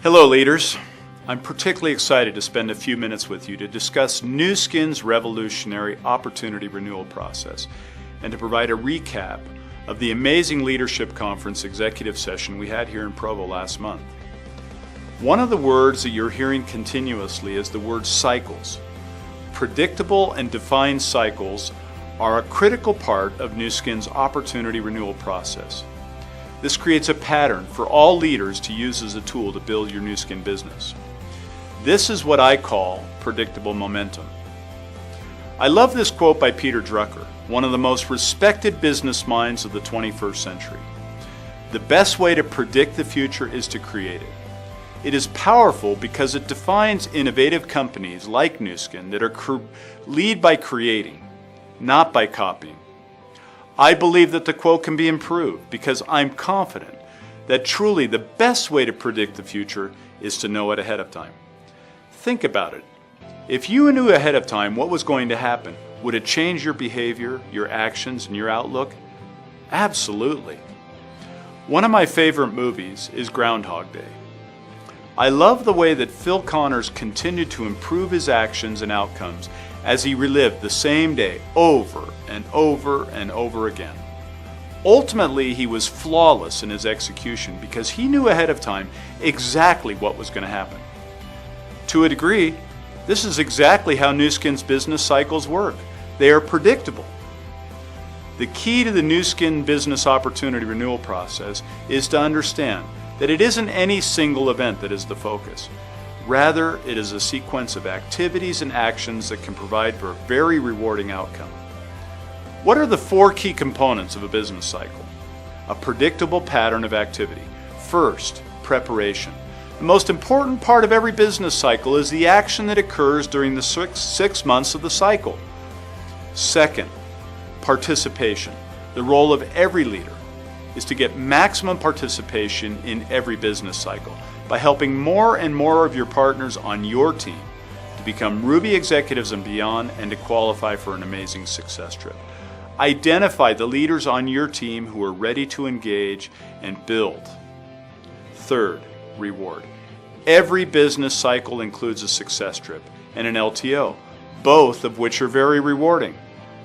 Hello leaders. I'm particularly excited to spend a few minutes with you to discuss Nu Skin's revolutionary opportunity renewal process and to provide a recap of the amazing leadership conference executive session we had here in Provo last month. One of the words that you're hearing continuously is the word cycles. Predictable and defined cycles are a critical part of Nu Skin's opportunity renewal process. This creates a pattern for all leaders to use as a tool to build your Nu Skin business. This is what I call predictable momentum. I love this quote by Peter Drucker, one of the most respected business minds of the 21st century. The best way to predict the future is to create it. It is powerful because it defines innovative companies like Nu Skin that lead by creating, not by copying. I believe that the quote can be improved because I'm confident that truly the best way to predict the future is to know it ahead of time. Think about it. If you knew ahead of time what was going to happen, would it change your behavior, your actions, and your outlook? Absolutely. One of my favorite movies is Groundhog Day. I love the way that Phil Connors continued to improve his actions and outcomes as he relived the same day over and over and over again. Ultimately, he was flawless in his execution because he knew ahead of time exactly what was going to happen. To a degree, this is exactly how Nu Skin's business cycles work. They are predictable. The key to the Nu Skin business opportunity renewal process is to understand that it isn't any single event that is the focus. Rather, it is a sequence of activities and actions that can provide for a very rewarding outcome. What are the four key components of a business cycle? A predictable pattern of activity. First, preparation. The most important part of every business cycle is the action that occurs during the six months of the cycle. Second, participation. The role of every leader is to get maximum participation in every business cycle by helping more and more of your partners on your team to become Ruby executives and beyond and to qualify for an amazing success trip. Identify the leaders on your team who are ready to engage and build. Third, reward. Every business cycle includes a success trip and an LTO, both of which are very rewarding.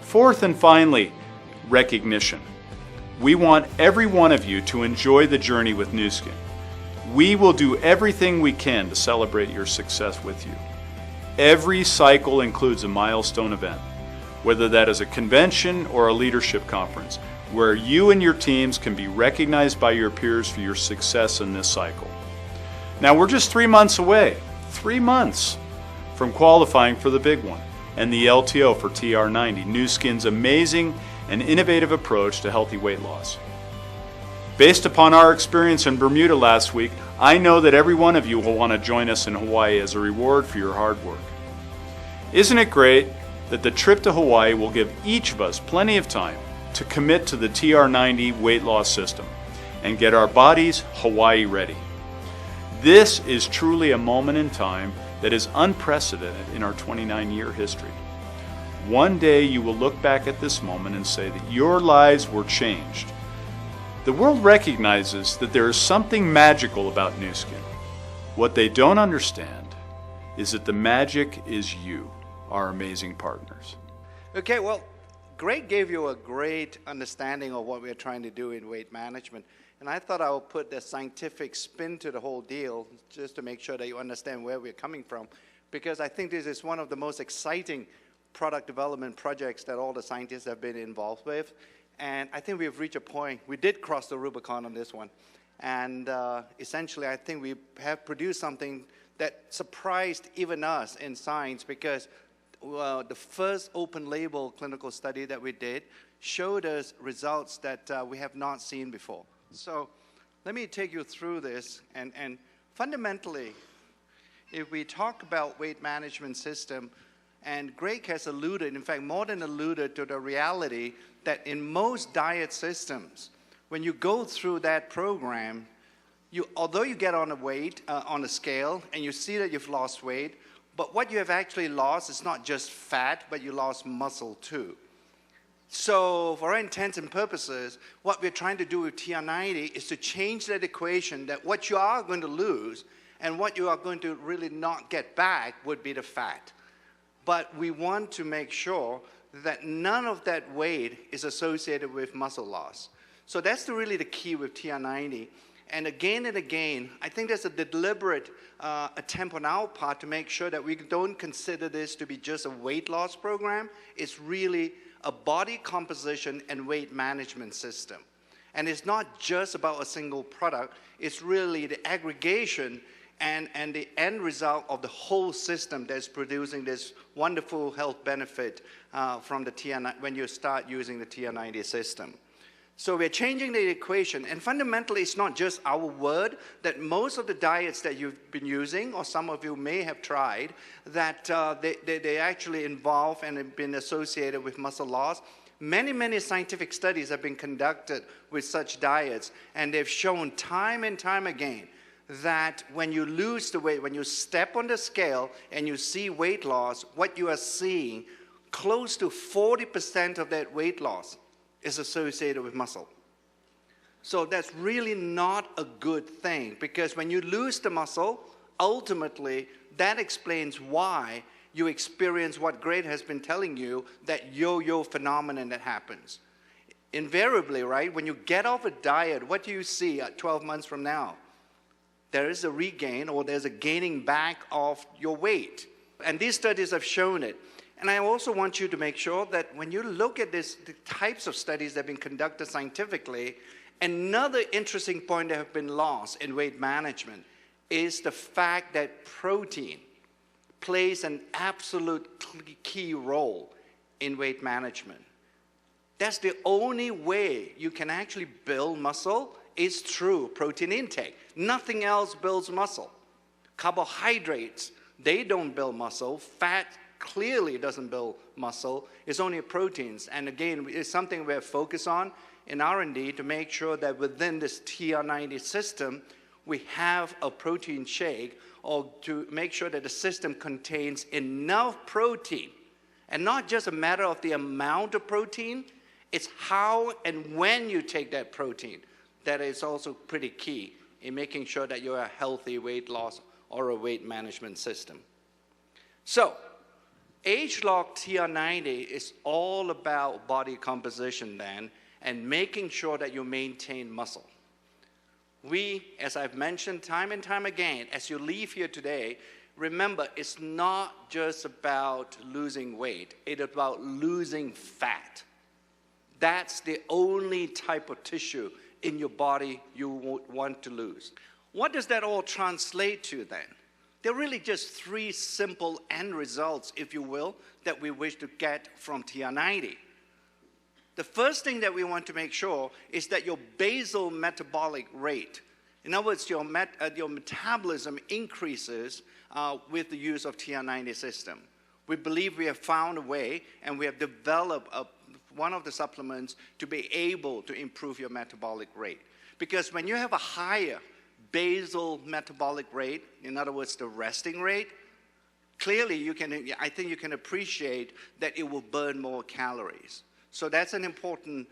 Fourth and finally, recognition. We want every one of you to enjoy the journey with Nu Skin. We will do everything we can to celebrate your success with you. Every cycle includes a milestone event, whether that is a convention or a leadership conference, where you and your teams can be recognized by your peers for your success in this cycle. Now we're just 3 months away, 3 months from qualifying for the big one and the LTO for TR90, Nu Skin's amazing and innovative approach to healthy weight loss. Based upon our experience in Bermuda last week, I know that every one of you will want to join us in Hawaii as a reward for your hard work. Isn't it great that the trip to Hawaii will give each of us plenty of time to commit to the TR90 weight loss system and get our bodies Hawaii ready? This is truly a moment in time that is unprecedented in our 29-year history. One day you will look back at this moment and say that your lives were changed. The world recognizes that there is something magical about Nu Skin. What they don't understand is that the magic is you, our amazing partners. Okay, well, Greg gave you a great understanding of what we're trying to do in weight management. And I thought I would put the scientific spin to the whole deal just to make sure that you understand where we're coming from. Because I think this is one of the most exciting product development projects that all the scientists have been involved with. And I think we've reached a point, we did cross the Rubicon on this one. And essentially, I think we have produced something that surprised even us in science because the first open label clinical study that we did showed us results that we have not seen before. So let me take you through this. And fundamentally, if we talk about weight management system, and Greg has alluded, in fact, more than alluded to the reality that in most diet systems, when you go through that program, although you get on a weight, on a scale, and you see that you've lost weight, but what you have actually lost is not just fat, but you lost muscle too. So for all intents and purposes, what we're trying to do with TR90 is to change that equation that what you are going to lose And what you are going to really not get back would be the fat. But we want to make sure that none of that weight is associated with muscle loss. So that's really the key with TR90. And again, I think there's a deliberate attempt on our part to make sure that we don't consider this to be just a weight loss program. It's really a body composition and weight management system. And it's not just about a single product. It's really the aggregation and the end result of the whole system that's producing this wonderful health benefit from the TR90 when you start using the TR90 system. So we're changing the equation, and fundamentally it's not just our word, that most of the diets that you've been using, or some of you may have tried, that they actually involve and have been associated with muscle loss. Many scientific studies have been conducted with such diets, and they've shown time and time again that when you lose the weight, when you step on the scale and you see weight loss, what you are seeing, close to 40% of that weight loss is associated with muscle. So that's really not a good thing, because when you lose the muscle, ultimately that explains why you experience what Greg has been telling you, that yo-yo phenomenon that happens. Invariably, right, when you get off a diet, what do you see at 12 months from now? There is a regain, or there's a gaining back of your weight. And these studies have shown it. And I also want you to make sure that when you look at the types of studies that have been conducted scientifically, another interesting point that have been lost in weight management is the fact that protein plays an absolute key role in weight management. That's the only way you can actually build muscle is through protein intake. Nothing else builds muscle. Carbohydrates, they don't build muscle. Fat clearly doesn't build muscle. It's only proteins. And again, it's something we're focused on in R&D to make sure that within this TR90 system, we have a protein shake, or to make sure that the system contains enough protein. And not just a matter of the amount of protein, it's how and when you take that protein that is also pretty key in making sure that you're a healthy weight loss or a weight management system. So, ageLOC TR90 is all about body composition then, and making sure that you maintain muscle. We, as I've mentioned time and time again, as you leave here today, remember, it's not just about losing weight, it's about losing fat. That's the only type of tissue in your body you would want to lose. What does that all translate to then? There are really just three simple end results, if you will, that we wish to get from TR90. The first thing that we want to make sure is that your basal metabolic rate, in other words, your metabolism increases with the use of TR90 system. We believe we have found a way, and we have developed one of the supplements to be able to improve your metabolic rate. Because when you have a higher basal metabolic rate, in other words, the resting rate, clearly I think you can appreciate that it will burn more calories. So that's an important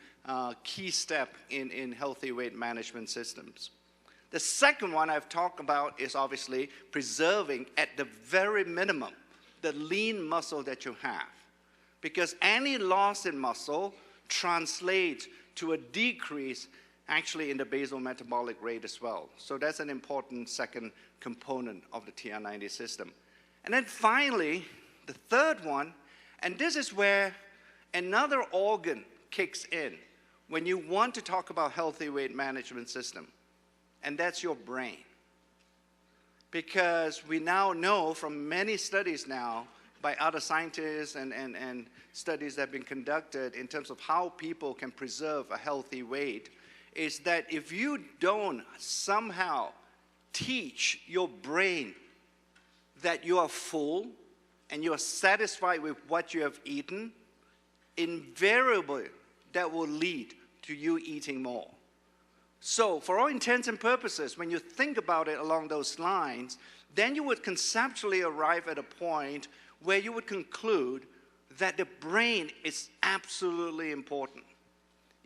key step in healthy weight management systems. The second one I've talked about is obviously preserving at the very minimum the lean muscle that you have. Because any loss in muscle translates to a decrease actually in the basal metabolic rate as well. So that's an important second component of the TR90 system. And then finally, the third one, and this is where another organ kicks in when you want to talk about healthy weight management system, and that's your brain. Because we now know from many studies now by other scientists and studies that have been conducted in terms of how people can preserve a healthy weight, is that if you don't somehow teach your brain that you are full and you are satisfied with what you have eaten, invariably that will lead to you eating more. So for all intents and purposes, when you think about it along those lines, then you would conceptually arrive at a point where you would conclude that the brain is absolutely important.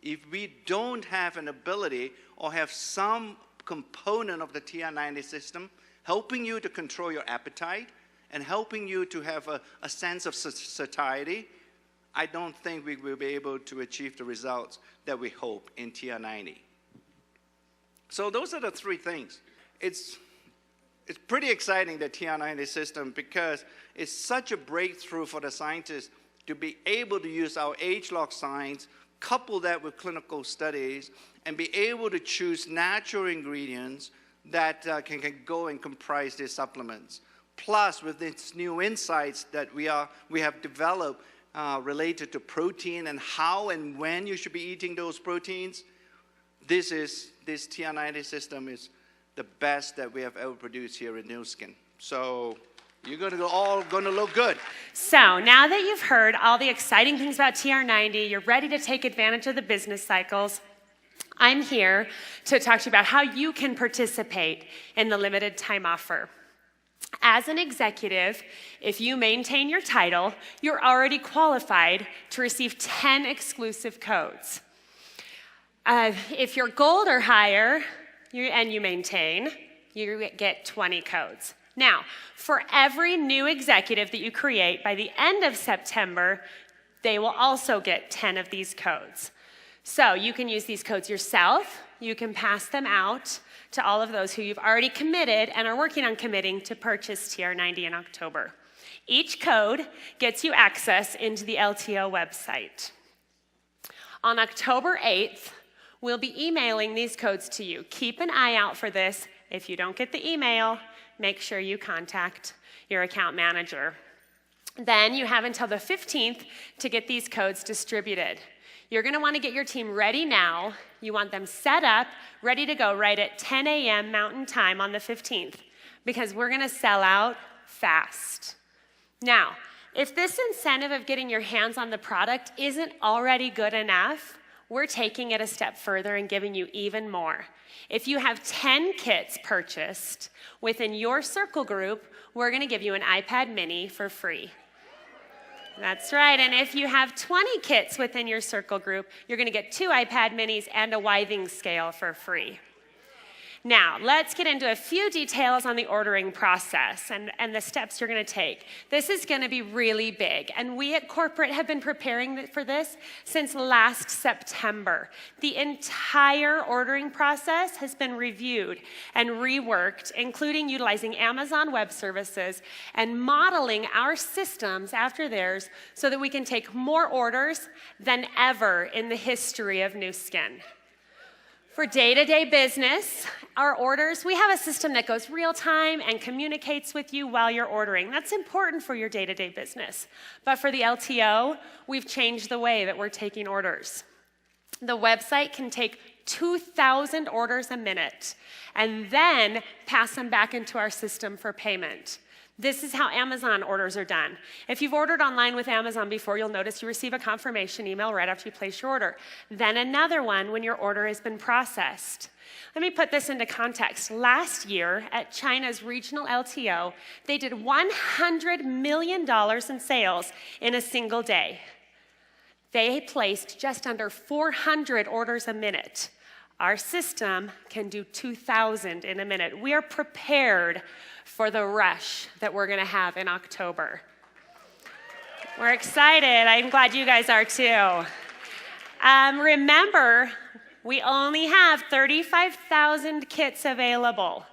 If we don't have an ability or have some component of the TR90 system, helping you to control your appetite and helping you to have a sense of satiety, I don't think we will be able to achieve the results that we hope in TR90. So those are the three things. It's pretty exciting, the TR90 system, because it's such a breakthrough for the scientists to be able to use our ageLOC science, couple that with clinical studies, and be able to choose natural ingredients that can go and comprise these supplements. Plus, with its new insights that we have developed related to protein and how and when you should be eating those proteins, this TR90 system is the best that we have ever produced here in Nu Skin. So you're all going to look good. So now that you've heard all the exciting things about TR90, you're ready to take advantage of the business cycles, I'm here to talk to you about how you can participate in the limited time offer. As an executive, if you maintain your title, you're already qualified to receive 10 exclusive codes. If you're gold or higher and you maintain, you get 20 codes. Now, for every new executive that you create by the end of September, they will also get 10 of these codes. So you can use these codes yourself. You can pass them out to all of those who you've already committed and are working on committing to purchase TR90 in October. Each code gets you access into the LTO website. On October 8th, we'll be emailing these codes to you. Keep an eye out for this. If you don't get the email, make sure you contact your account manager. Then you have until the 15th to get these codes distributed. You're going to want to get your team ready now. You want them set up, ready to go right at 10 a.m. Mountain Time on the 15th, because we're going to sell out fast. Now, if this incentive of getting your hands on the product isn't already good enough, we're taking it a step further and giving you even more. If you have 10 kits purchased within your circle group, we're going to give you an iPad mini for free. That's right, and if you have 20 kits within your circle group, you're going to get 2 iPad minis and a withing scale for free. Now, let's get into a few details on the ordering process and the steps you're going to take. This is going to be really big, and we at corporate have been preparing for this since last September. The entire ordering process has been reviewed and reworked, including utilizing Amazon Web Services and modeling our systems after theirs so that we can take more orders than ever in the history of Nu Skin. For day-to-day business, our orders, we have a system that goes real time and communicates with you while you're ordering. That's important for your day-to-day business. But for the LTO, we've changed the way that we're taking orders. The website can take 2,000 orders a minute and then pass them back into our system for payment. This is how Amazon orders are done. If you've ordered online with Amazon before, you'll notice you receive a confirmation email right after you place your order. Then another one when your order has been processed. Let me put this into context. Last year at China's regional LTO, they did $100 million in sales in a single day. They placed just under 400 orders a minute. Our system can do 2,000 in a minute. We are prepared for the rush that we're going to have in October. We're excited. I'm glad you guys are too. Remember, we only have 35,000 kits available.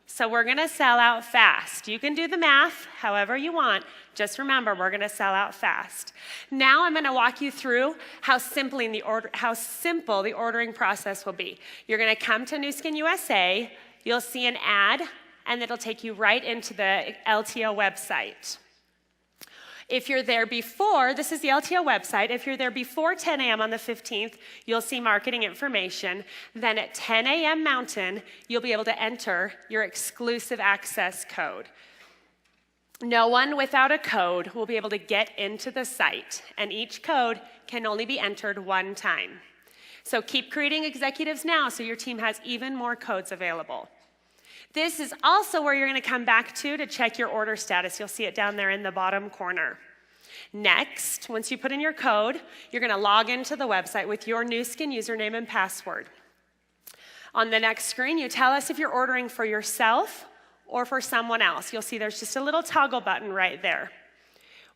So we're going to sell out fast. You can do the math however you want. Just remember, we're going to sell out fast. Now I'm going to walk you through how simple the ordering process will be. You're going to come to Nu Skin USA. You'll see an ad, and it'll take you right into the LTO website. If you're there before, this is the LTO website. If you're there before 10 a.m. on the 15th, you'll see marketing information. Then at 10 a.m. Mountain, you'll be able to enter your exclusive access code. No one without a code will be able to get into the site, and each code can only be entered one time. So keep creating executives now so your team has even more codes available. This is also where you're going to come back to check your order status. You'll see it down there in the bottom corner. Next, once you put in your code, you're going to log into the website with your Nu Skin username and password. On the next screen, you tell us if you're ordering for yourself or for someone else. You'll see there's just a little toggle button right there.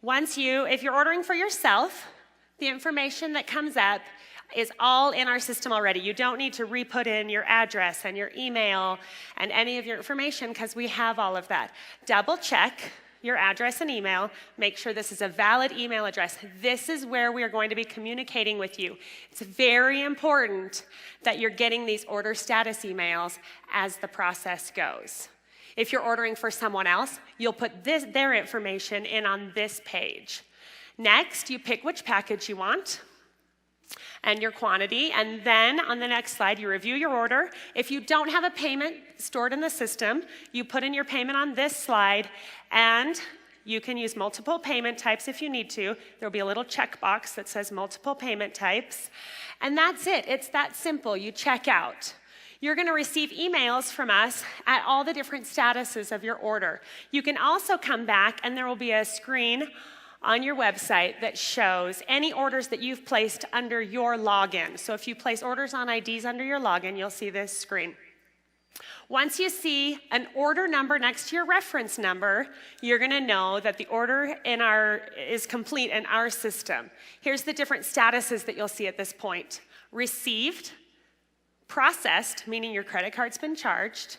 If you're ordering for yourself, the information that comes up is all in our system already. You don't need to re-put in your address and your email and any of your information because we have all of that. Double check your address and email. Make sure this is a valid email address. This is where we are going to be communicating with you. It's very important that you're getting these order status emails as the process goes. If you're ordering for someone else, you'll put their information in on this page. Next, you pick which package you want and your quantity, and then on the next slide, you review your order. If you don't have a payment stored in the system, you put in your payment on this slide, and you can use multiple payment types if you need to. There'll be a little checkbox that says multiple payment types, and that's it. It's that simple. You check out. You're going to receive emails from us at all the different statuses of your order. You can also come back, and there will be a screen on your website that shows any orders that you've placed under your login. So if you place orders on IDs under your login, you'll see this screen. Once you see an order number next to your reference number, you're going to know that the order is complete in our system. Here's the different statuses that you'll see at this point. Received, processed, meaning your credit card's been charged,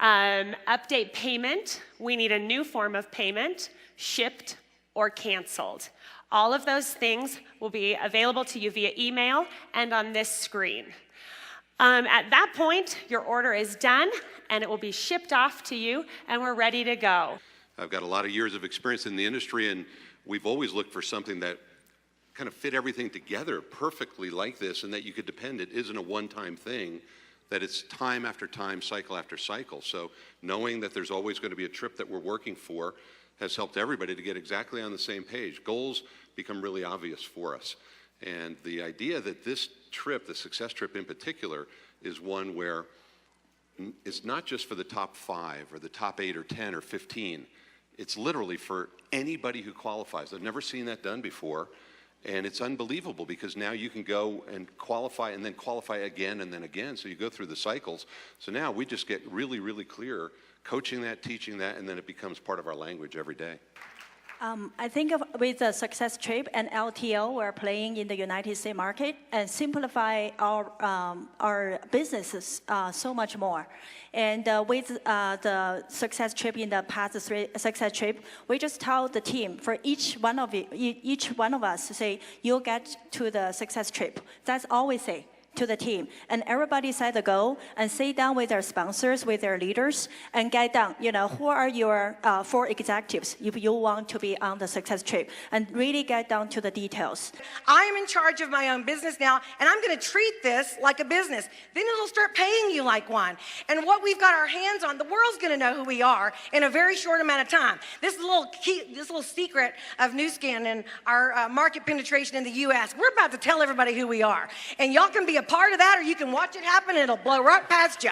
update payment, we need a new form of payment, shipped, or canceled. All of those things will be available to you via email and on this screen. At that point, your order is done and it will be shipped off to you and we're ready to go. I've got a lot of years of experience in the industry and we've always looked for something that kind of fit everything together perfectly like this and that you could depend. It isn't a one-time thing, that it's time after time, cycle after cycle. So knowing that there's always going to be a trip that we're working for has helped everybody to get exactly on the same page. Goals become really obvious for us. And the idea that this trip, the success trip in particular, is one where it's not just for the top 5 or the top 8 or 10 or 15. It's literally for anybody who qualifies. I've never seen that done before. And it's unbelievable because now you can go and qualify and then qualify again and then again. So you go through the cycles. So now we just get really, really clear coaching that, teaching that, and then it becomes part of our language every day. I think with the success trip and LTO, we're playing in the United States market and simplify our businesses so much more. And with the success trip in the past success trip, we just tell the team for each one of us to say, you'll get to the success trip. That's all we say to the team. And everybody set the goal and sit down with their sponsors, with their leaders, and get down, who are your 4 executives if you want to be on the success trip, and really get down to the details. I am in charge of my own business now, and I'm going to treat this like a business. Then it'll start paying you like one. And what we've got our hands on, the world's going to know who we are in a very short amount of time. This little secret of Nu Skin and our market penetration in the U.S., we're about to tell everybody who we are. And y'all can be a part of that, or you can watch it happen and it'll blow right past you.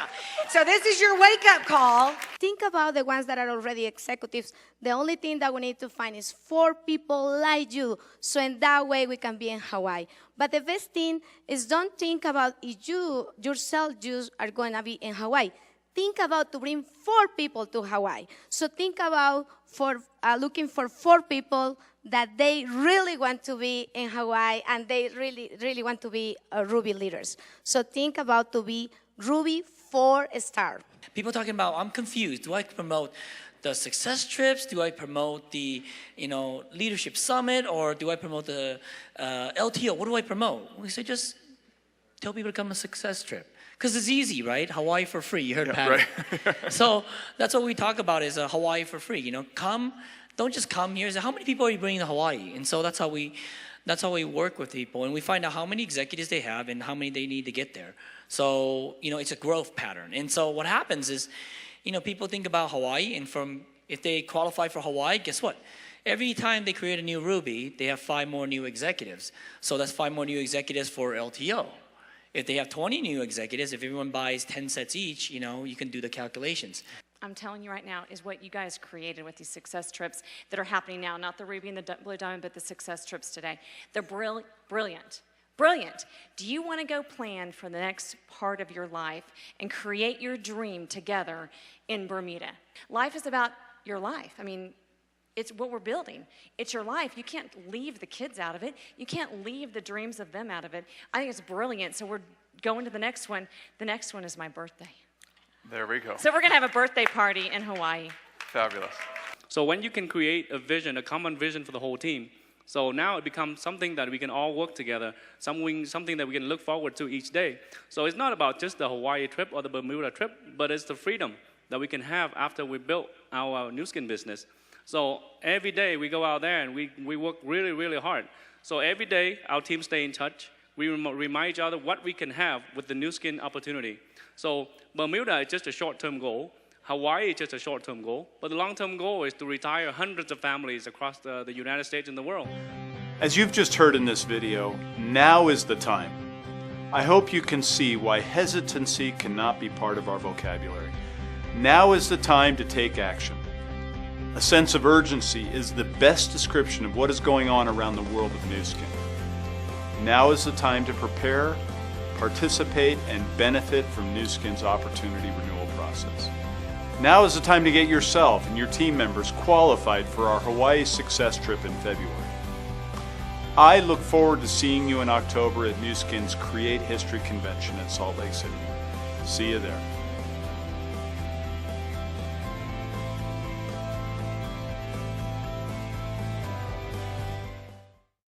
So this is your wake-up call. Think about the ones that are already executives. The only thing that we need to find is 4 people like you, so in that way we can be in Hawaii. But the best thing is don't think about if you yourself are going to be in Hawaii. Think about to bring 4 people to Hawaii. So think about looking for 4 people that they really want to be in Hawaii and they really, really want to be Ruby leaders. So think about to be Ruby 4-star. People talking about, I'm confused. Do I promote the success trips? Do I promote the leadership summit? Or do I promote the LTO? What do I promote? We say just tell people to come to success trip. Because it's easy, right? Hawaii for free. You heard Pat. Right. So that's what we talk about is Hawaii for free. Come. Don't just come here. How many people are you bringing to Hawaii? And so that's how we work with people, and we find out how many executives they have and how many they need to get there. So it's a growth pattern. And so what happens is, people think about Hawaii, and if they qualify for Hawaii, guess what? Every time they create a new Ruby, they have 5 more new executives. So that's 5 more new executives for LTO. If they have 20 new executives, if everyone buys 10 sets each, you can do the calculations. I'm telling you right now is what you guys created with these success trips that are happening now, not the Ruby and the Blue Diamond, but the success trips today. They're brilliant. Brilliant. Do you want to go plan for the next part of your life and create your dream together in Bermuda? Life is about your life. I mean, it's what we're building. It's your life. You can't leave the kids out of it. You can't leave the dreams of them out of it. I think it's brilliant. So we're going to the next one. The next one is my birthday. There we go. So we're going to have a birthday party in Hawaii. Fabulous. So when you can create a vision, a common vision for the whole team, so now it becomes something that we can all work together, something that we can look forward to each day. So it's not about just the Hawaii trip or the Bermuda trip, but it's the freedom that we can have after we built our Nu Skin business. So every day we go out there and we work really, really hard. So every day our team stay in touch. We remind each other what we can have with the Nu Skin opportunity. So Bermuda is just a short-term goal. Hawaii is just a short-term goal, but the long-term goal is to retire hundreds of families across the United States and the world. As you've just heard in this video, now is the time. I hope you can see why hesitancy cannot be part of our vocabulary. Now is the time to take action. A sense of urgency is the best description of what is going on around the world with Nu Skin. Now is the time to prepare, participate, and benefit from Nu Skin's opportunity renewal process. Now is the time to get yourself and your team members qualified for our Hawaii success trip in February. I look forward to seeing you in October at Nu Skin's Create History Convention in Salt Lake City. See you there.